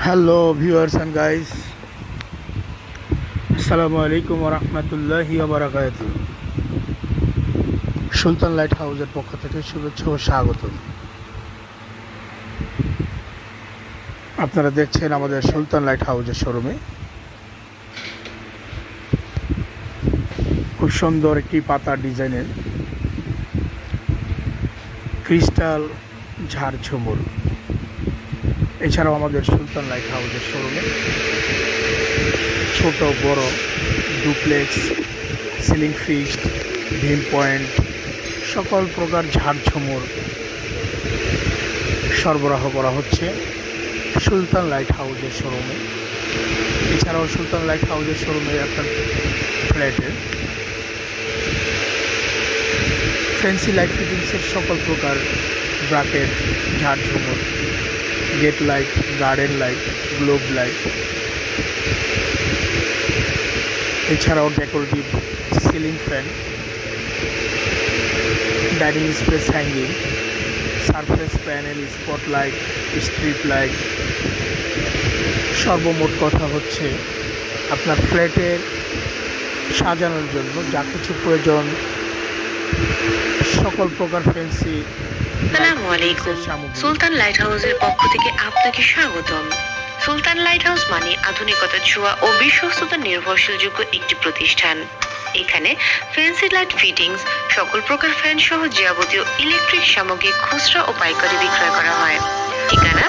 Hello viewers and guys, আসসালামু আলাইকুম ওয়া রাহমাতুল্লাহি ওয়া বারাকাতুহু। সুলতান লাইট হাউসের পক্ষ থেকে শুভেচ্ছা ও স্বাগতম। আপনারা দেখছেন আমাদের সুলতান লাইট হাউসের শোরুমে খুব সুন্দর একটি পাতা ডিজাইনের ক্রিস্টাল ঝাড়ঝুমুর। এছাড়াও আমাদের সুলতান লাইট হাউসের শোরুমে ছোট বড় ডুপ্লেক্স, সিলিং ফিক্সড, ভিম পয়েন্ট সকল প্রকার ঝাড়ঝুমুর সরবরাহ করা হচ্ছে সুলতান লাইট হাউসের শোরুমে। এছাড়াও সুলতান লাইট হাউসের শোরুমে একটা ফ্ল্যাটে ফ্যান্সি লাইট ফিটিংসের সকল প্রকার ব্রাকেট, ঝাড়ঝুমুর, gate light, garden light, globe light, এছাড়াও decorative ceiling fan, dining space hanging, surface panel, spotlight, street light, সর্বমোট কথা হচ্ছে আপনার ফ্ল্যাটের সাজানোর জন্য যা কিছু প্রয়োজন সকল প্রকার ফ্যান্সি। আসসালামু আলাইকুম। সুলতান লাইট হাউসের পক্ষ থেকে আপনাকে স্বাগতম। সুলতান লাইট হাউস মানে আধুনিকতার ছোঁয়া ও বিশ্বস্ততার নির্ভরশীলযোগ্য একটি প্রতিষ্ঠান। এখানে ফ্যান্সি লাইট ফিটিংস, সকল প্রকার ফ্যান সহ যাবতীয় ইলেকট্রিক সামগ্রী খুচরা ও পাইকারি বিক্রয় করা হয়। ঠিকানা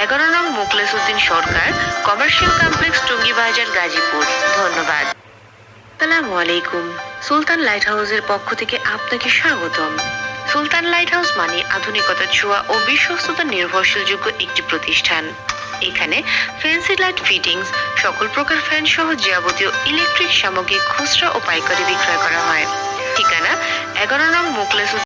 11 নং মোখলেছউদ্দিন সরকার, কমার্শিয়াল কমপ্লেক্স, টঙ্গী বাজার, গাজীপুর। ধন্যবাদ। আসসালামু আলাইকুম। সুলতান লাইট হাউসের পক্ষ থেকে আপনাকে স্বাগতম। সুলতান লাইট হাউস মানে আধুনিকতার ছোঁয়া ও বিশ্বস্ততার নির্ভরশীলযোগ্য একটি প্রতিষ্ঠান। এখানে ফ্যান্সি লাইট ফিটিংস, সকল প্রকার ফ্যান সহ যাবতীয় ইলেকট্রিক সামগ্রী খুচরা ও পাইকারি বিক্রয় করা হয়। ঠিকানা 11 নং মোখলেছউদ্দিন